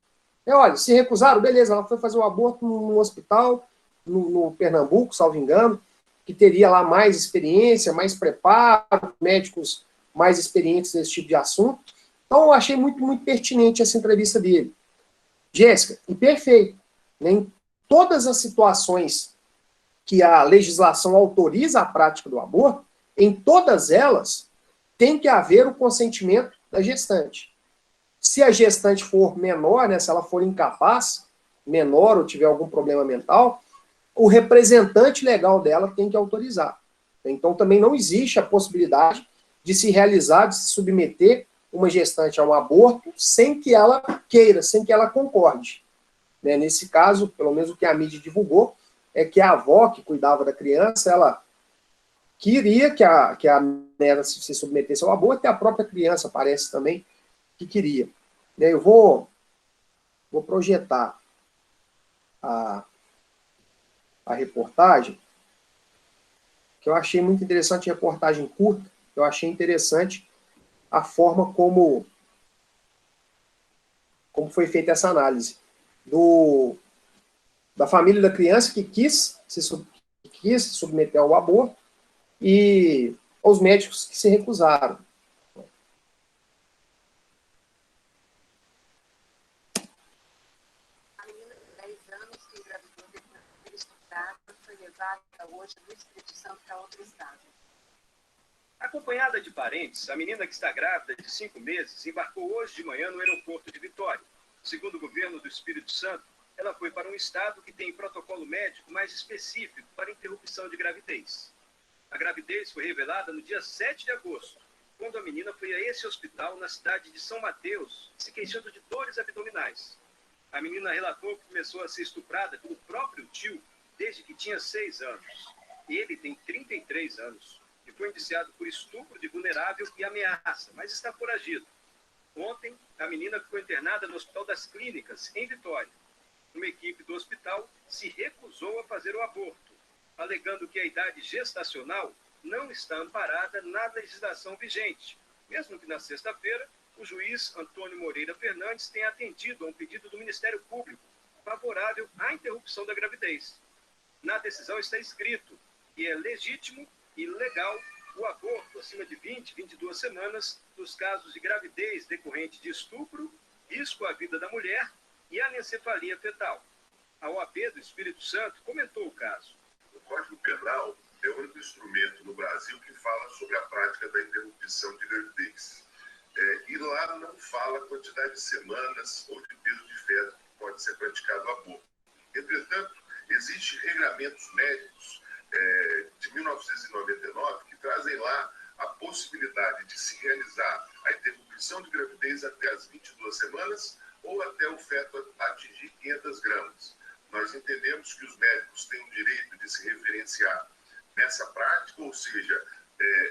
Olha, se recusaram, beleza, ela foi fazer o aborto no hospital, no Pernambuco, salvo engano, que teria lá mais experiência, mais preparo, médicos mais experientes nesse tipo de assunto. Então, eu achei muito pertinente essa entrevista dele. Jéssica, e perfeito. Em todas as situações que a legislação autoriza a prática do aborto, em todas elas, tem que haver o consentimento da gestante. Se a gestante for menor, se ela for incapaz, menor ou tiver algum problema mental, o representante legal dela tem que autorizar. Então, também não existe a possibilidade de se realizar, de se submeter uma gestante a um aborto sem que ela queira, sem que ela concorde. Nesse caso, pelo menos o que a mídia divulgou, é que a avó que cuidava da criança, ela queria que a neta se submetesse ao aborto, e a própria criança parece também que queria. Eu vou projetar a reportagem, que eu achei muito interessante, reportagem curta, eu achei interessante a forma como foi feita essa análise da família da criança que quis se submeter ao aborto e aos médicos que se recusaram. A menina de 10 anos que engravidou depois de ter estudado foi levada hoje do Espírito Santo para outro estado. Acompanhada de parentes, a menina que está grávida de 5 meses embarcou hoje de manhã no aeroporto de Vitória. Segundo o governo do Espírito Santo, ela foi para um estado que tem protocolo médico mais específico para interrupção de gravidez. A gravidez foi revelada no dia 7 de agosto, quando a menina foi a esse hospital na cidade de São Mateus, se queixando de dores abdominais. A menina relatou que começou a ser estuprada pelo próprio tio desde que tinha 6 anos. Ele tem 33 anos e foi indiciado por estupro de vulnerável e ameaça, mas está foragido. Ontem, a menina ficou internada no Hospital das Clínicas, em Vitória. Uma equipe do hospital se recusou a fazer o aborto, alegando que a idade gestacional não está amparada na legislação vigente, mesmo que na sexta-feira o juiz Antônio Moreira Fernandes tenha atendido a um pedido do Ministério Público favorável à interrupção da gravidez. Na decisão está escrito que é legítimo e legal o aborto acima de 22 semanas nos casos de gravidez decorrente de estupro, risco à vida da mulher e anencefalia fetal. A OAB do Espírito Santo comentou o caso. O Código Penal é o único instrumento no Brasil que fala sobre a prática da interrupção de gravidez. E lá não fala a quantidade de semanas ou de peso de feto que pode ser praticado o aborto. Entretanto, existem regramentos médicos de 1999 que trazem lá a possibilidade de se realizar a interrupção de gravidez até as 22 semanas ou até o feto atingir 500 gramas. Nós entendemos que os médicos têm o direito de se referenciar nessa prática, ou seja,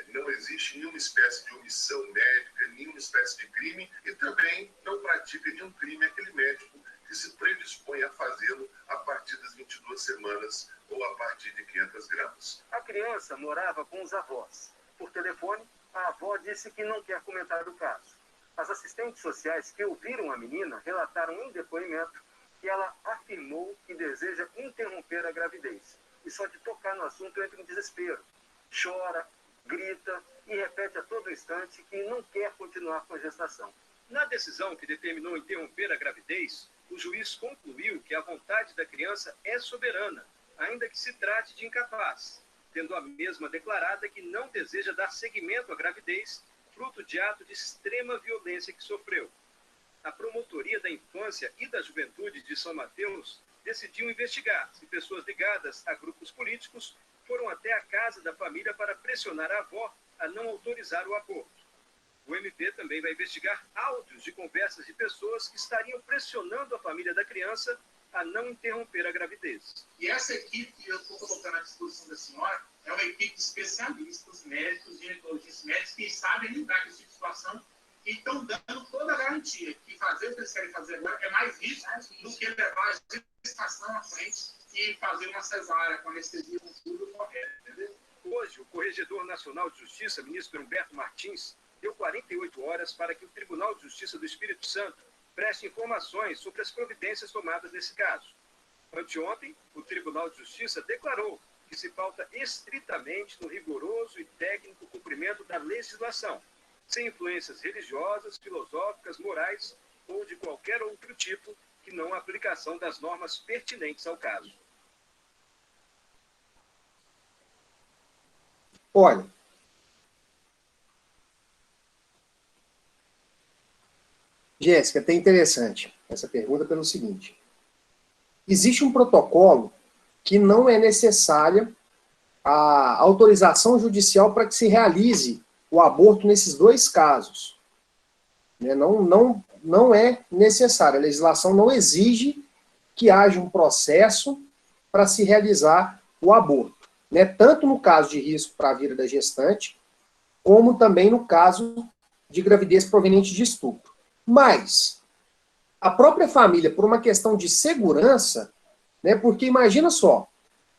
não existe nenhuma espécie de omissão médica, nenhuma espécie de crime, e também não pratica nenhum crime aquele médico que se predispõe a fazê-lo a partir das 22 semanas ou a partir de 500 gramas. A criança morava com os avós. Por telefone, a avó disse que não quer comentar o caso. As assistentes sociais que ouviram a menina relataram em depoimento que ela afirmou que deseja interromper a gravidez. E só de tocar no assunto entra em desespero. Chora, grita e repete a todo instante que não quer continuar com a gestação. Na decisão que determinou interromper a gravidez, o juiz concluiu que a vontade da criança é soberana, ainda que se trate de incapaz, tendo a mesma declarada que não deseja dar seguimento à gravidez, fruto de ato de extrema violência que sofreu. A Promotoria da Infância e da Juventude de São Mateus decidiu investigar se pessoas ligadas a grupos políticos foram até a casa da família para pressionar a avó a não autorizar o aborto. O MP também vai investigar áudios de conversas de pessoas que estariam pressionando a família da criança a não interromper a gravidez. E essa equipe que eu estou colocando à disposição da senhora é uma equipe de especialistas, médicos, ginecologistas médicos que sabem lidar com essa situação e estão dando toda a garantia que fazer o que eles querem fazer agora é mais risco do que levar a gestação à frente e fazer uma cesárea com anestesia com tudo correto, entendeu? Hoje, o Corregedor Nacional de Justiça, ministro Humberto Martins, deu 48 horas para que o Tribunal de Justiça do Espírito Santo preste informações sobre as providências tomadas nesse caso. Anteontem, o Tribunal de Justiça declarou que se pauta estritamente no rigoroso e técnico cumprimento da legislação, sem influências religiosas, filosóficas, morais ou de qualquer outro tipo que não a aplicação das normas pertinentes ao caso. Olha, Jéssica, até interessante essa pergunta pelo seguinte. Existe um protocolo que não é necessária a autorização judicial para que se realize o aborto nesses dois casos. Não é necessário. A legislação não exige que haja um processo para se realizar o aborto. Tanto no caso de risco para a vida da gestante, como também no caso de gravidez proveniente de estupro. Mas a própria família, por uma questão de segurança, porque imagina só,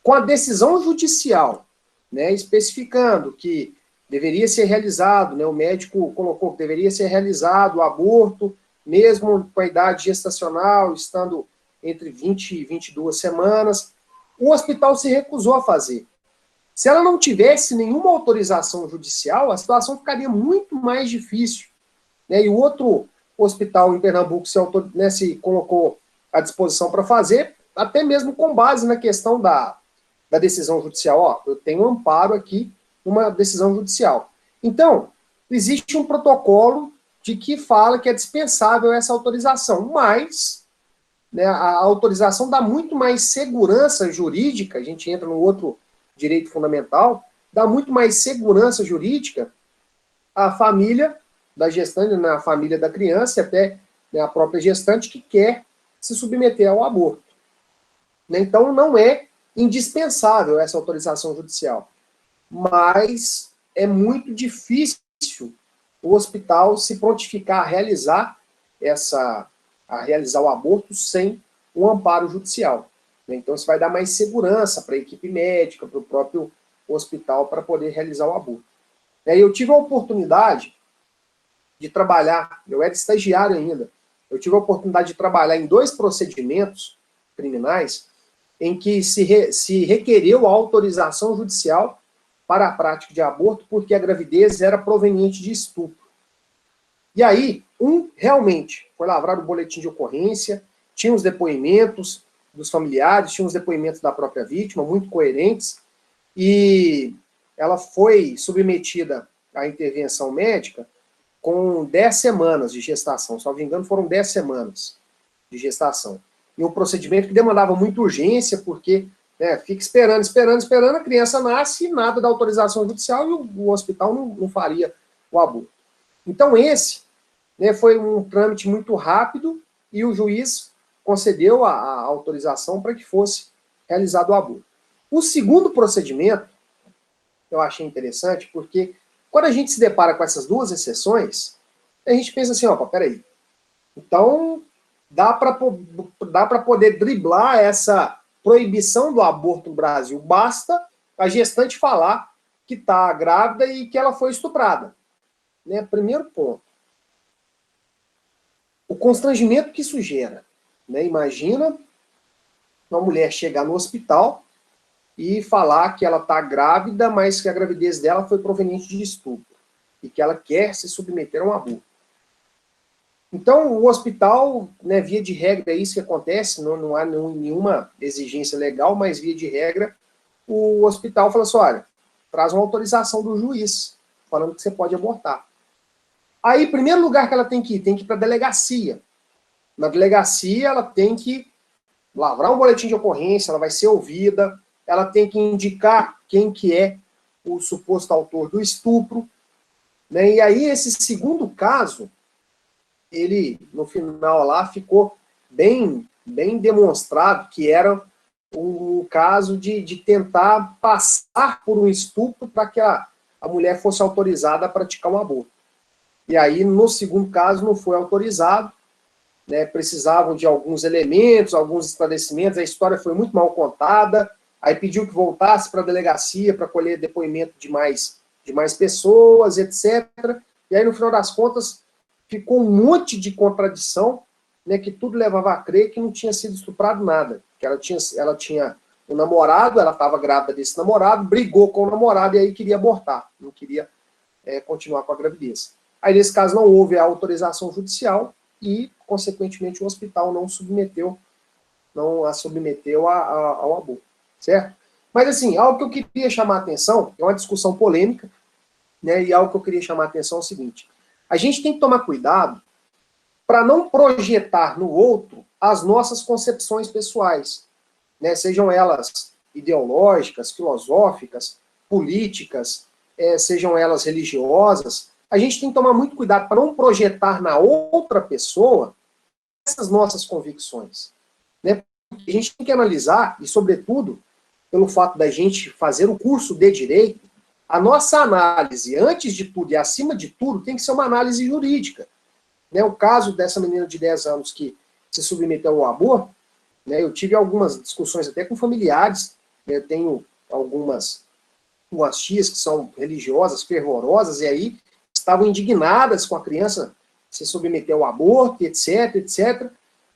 com a decisão judicial, especificando que deveria ser realizado, o médico colocou que deveria ser realizado o aborto, mesmo com a idade gestacional, estando entre 20 e 22 semanas, o hospital se recusou a fazer. Se ela não tivesse nenhuma autorização judicial, a situação ficaria muito mais difícil. E o outro hospital em Pernambuco se colocou à disposição para fazer, até mesmo com base na questão da decisão judicial. Eu tenho um amparo aqui, uma decisão judicial. Então, existe um protocolo de que fala que é dispensável essa autorização, mas a autorização dá muito mais segurança jurídica, a gente entra no outro direito fundamental, dá muito mais segurança jurídica à família da gestante, na família da criança, até a própria gestante que quer se submeter ao aborto. Então, não é indispensável essa autorização judicial, mas é muito difícil o hospital se prontificar a realizar o aborto sem um amparo judicial. Então, isso vai dar mais segurança para a equipe médica, para o próprio hospital, para poder realizar o aborto. Eu tive a oportunidade de trabalhar, eu era estagiário ainda, eu tive a oportunidade de trabalhar em 2 procedimentos criminais em que se requereu a autorização judicial para a prática de aborto porque a gravidez era proveniente de estupro. E aí, realmente foi lavrado o boletim de ocorrência, tinha os depoimentos dos familiares, tinha os depoimentos da própria vítima, muito coerentes, e ela foi submetida à intervenção médica com 10 semanas de gestação, se não me engano foram 10 semanas de gestação. E um procedimento que demandava muita urgência, porque fica esperando, a criança nasce e nada da autorização judicial e o hospital não faria o aborto. Então esse foi um trâmite muito rápido e o juiz concedeu a autorização para que fosse realizado o aborto. O segundo procedimento, eu achei interessante, porque quando a gente se depara com essas 2 exceções, a gente pensa assim, peraí, então dá para poder driblar essa proibição do aborto no Brasil, basta a gestante falar que está grávida e que ela foi estuprada. Primeiro ponto. o constrangimento que isso gera, né? Imagina uma mulher chegar no hospital e falar que ela está grávida, mas que a gravidez dela foi proveniente de estupro e que ela quer se submeter a um aborto. Então, o hospital, né, via de regra, é isso que acontece, não há nenhuma exigência legal, mas via de regra, o hospital fala assim, olha, traz uma autorização do juiz, falando que você pode abortar. Aí, em primeiro lugar que ela tem que ir para a delegacia. Na delegacia, ela tem que lavrar um boletim de ocorrência, ela vai ser ouvida, ela tem que indicar quem que é o suposto autor do estupro, né? E aí, esse segundo caso, ele, no final lá, ficou bem demonstrado que era um caso de tentar passar por um estupro para que a mulher fosse autorizada a praticar um aborto. E aí, no segundo caso, não foi autorizado, né, precisavam de alguns elementos, alguns esclarecimentos, a história foi muito mal contada, aí pediu que voltasse para a delegacia para colher depoimento de mais pessoas, etc. E aí, no final das contas, ficou um monte de contradição, né, que tudo levava a crer que não tinha sido estuprado nada, que ela tinha um namorado, ela estava grávida desse namorado, brigou com o namorado e aí queria abortar, não queria continuar com a gravidez. Aí, nesse caso, não houve a autorização judicial e, consequentemente, o hospital não a submeteu ao aborto, certo? Mas, assim, algo que eu queria chamar a atenção, é uma discussão polêmica, né, e algo que eu queria chamar a atenção é o seguinte, a gente tem que tomar cuidado para não projetar no outro as nossas concepções pessoais, né, sejam elas ideológicas, filosóficas, políticas, sejam elas religiosas. A gente tem que tomar muito cuidado para não projetar na outra pessoa essas nossas convicções, né? A gente tem que analisar, e sobretudo, pelo fato da gente fazer o curso de Direito, a nossa análise, antes de tudo e acima de tudo, tem que ser uma análise jurídica. Né? O caso dessa menina de 10 anos que se submeteu ao aborto, né, eu tive algumas discussões até com familiares, né, eu tenho algumas tias que são religiosas, fervorosas, e aí estavam indignadas com a criança se submeter ao aborto, etc, etc.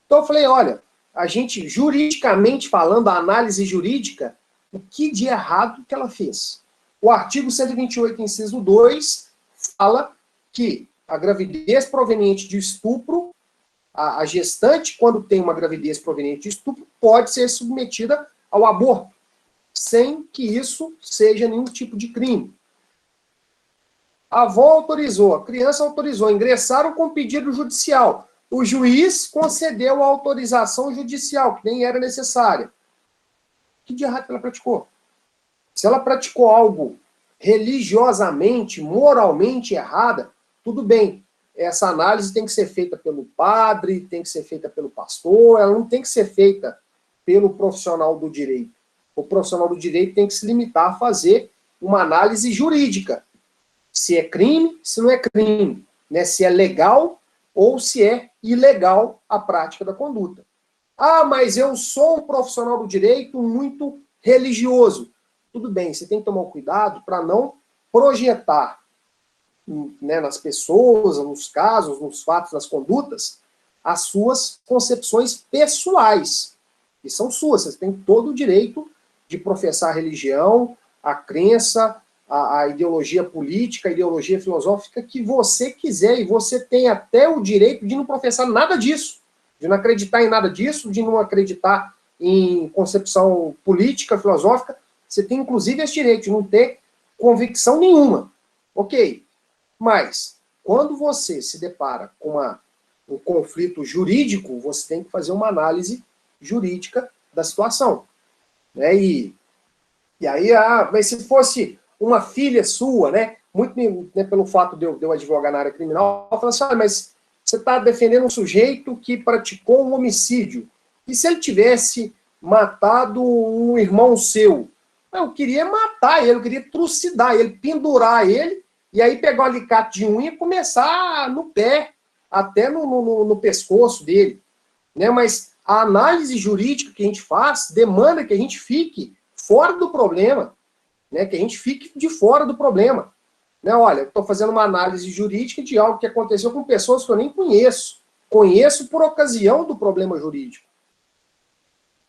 Então eu falei, olha, a gente, juridicamente falando, a análise jurídica, o que de errado que ela fez? O artigo 128, inciso 2, fala que a gravidez proveniente de estupro, a gestante, quando tem uma gravidez proveniente de estupro, pode ser submetida ao aborto, sem que isso seja nenhum tipo de crime. A avó autorizou, a criança autorizou, ingressaram com pedido judicial. O juiz concedeu a autorização judicial, que nem era necessária. Que de errado ela praticou? Se ela praticou algo religiosamente, moralmente errada, tudo bem. Essa análise tem que ser feita pelo padre, tem que ser feita pelo pastor, ela não tem que ser feita pelo profissional do direito. O profissional do direito tem que se limitar a fazer uma análise jurídica. Se é crime, se não é crime, né? Se é legal ou se é ilegal a prática da conduta. Ah, mas eu sou um profissional do direito muito religioso. Tudo bem, você tem que tomar cuidado para não projetar, né, nas pessoas, nos casos, nos fatos, nas condutas, as suas concepções pessoais, que são suas. Você tem todo o direito de professar a religião, a crença, a ideologia política, a ideologia filosófica que você quiser, e você tem até o direito de não professar nada disso, de não acreditar em nada disso, de não acreditar em concepção política, filosófica. Você tem, inclusive, esse direito de não ter convicção nenhuma. Ok. Mas, quando você se depara com um conflito jurídico, você tem que fazer uma análise jurídica da situação. Né? E aí, mas se fosse uma filha sua, né, muito, né, pelo fato de eu advogar na área criminal, eu falo assim, mas você está defendendo um sujeito que praticou um homicídio. E se ele tivesse matado um irmão seu? Eu queria matar ele, eu queria trucidar ele, pendurar ele, e aí pegar um alicate de unha e começar no pé, até no pescoço dele. Né? Mas a análise jurídica que a gente faz demanda que a gente fique fora do problema, né? Que a gente fique de fora do problema. Né? Olha, eu estou fazendo uma análise jurídica de algo que aconteceu com pessoas que eu nem conheço. conheço por ocasião do problema jurídico.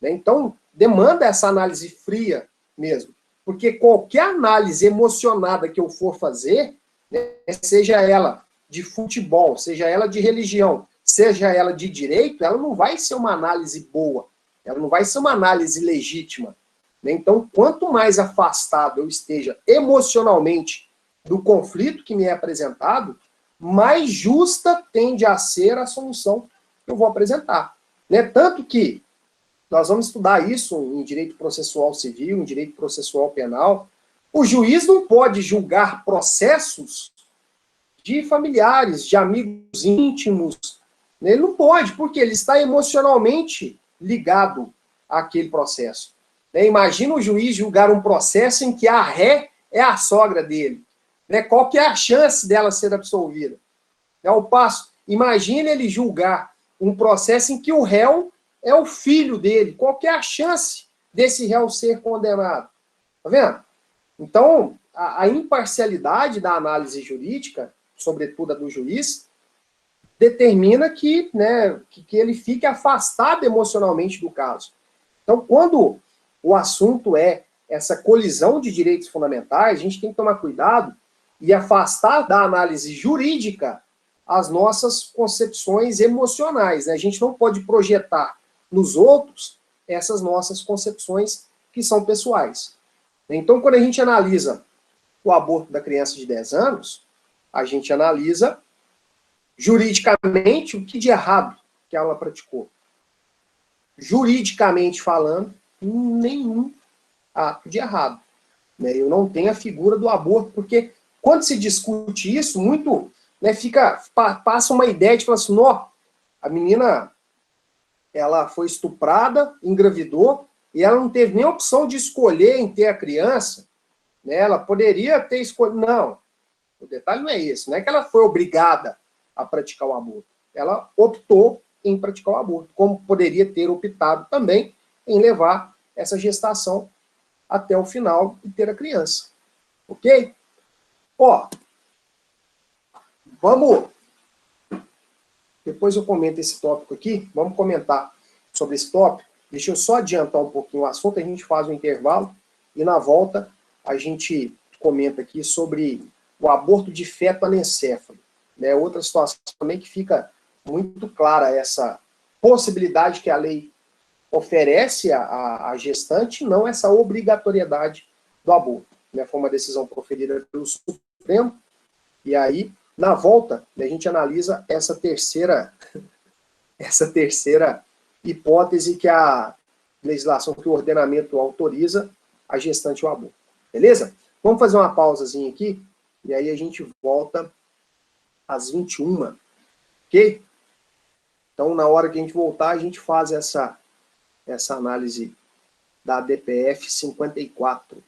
Então, demanda essa análise fria mesmo. Porque qualquer análise emocionada que eu for fazer, né, seja ela de futebol, seja ela de religião, seja ela de direito, ela não vai ser uma análise boa. Ela não vai ser uma análise legítima. Né? Então, quanto mais afastado eu esteja emocionalmente do conflito que me é apresentado, mais justa tende a ser a solução que eu vou apresentar. Né? Tanto que nós vamos estudar isso em direito processual civil, em direito processual penal. O juiz não pode julgar processos de familiares, de amigos íntimos. Ele não pode, porque ele está emocionalmente ligado àquele processo. Imagina o juiz julgar um processo em que a ré é a sogra dele. Qual que é a chance dela ser absolvida? Ao passo, imagine ele julgar um processo em que o réu é o filho dele. Qual que é a chance desse réu ser condenado? Tá vendo? Então, a imparcialidade da análise jurídica, sobretudo a do juiz, determina que ele fique afastado emocionalmente do caso. Então, quando o assunto é essa colisão de direitos fundamentais, a gente tem que tomar cuidado e afastar da análise jurídica as nossas concepções emocionais. Né? A gente não pode projetar nos outros essas nossas concepções que são pessoais. Então, quando a gente analisa o aborto da criança de 10 anos, a gente analisa juridicamente o que de errado que ela praticou. Juridicamente falando, nenhum ato de errado. Eu não tenho a figura do aborto, porque quando se discute isso, muito passa uma ideia de falar assim, a menina ela foi estuprada, engravidou, e ela não teve nem opção de escolher em ter a criança, né? Ela poderia ter escolhido. Não, o detalhe não é esse, não é que ela foi obrigada a praticar o aborto. Ela optou em praticar o aborto, como poderia ter optado também em levar essa gestação até o final e ter a criança. Ok? Vamos... Depois eu comento esse tópico aqui, vamos comentar sobre esse tópico. Deixa eu só adiantar um pouquinho o assunto, a gente faz um intervalo e na volta a gente comenta aqui sobre o aborto de feto anencéfalo. Outra situação também que fica muito clara essa possibilidade que a lei oferece à gestante, não essa obrigatoriedade do aborto. Foi uma decisão proferida pelo Supremo, e aí, na volta, a gente analisa essa terceira hipótese que a legislação, que o ordenamento autoriza a gestante ao aborto. Beleza? Vamos fazer uma pausazinha aqui, e aí a gente volta às 21h, ok? Então, na hora que a gente voltar, a gente faz essa análise da DPF 54.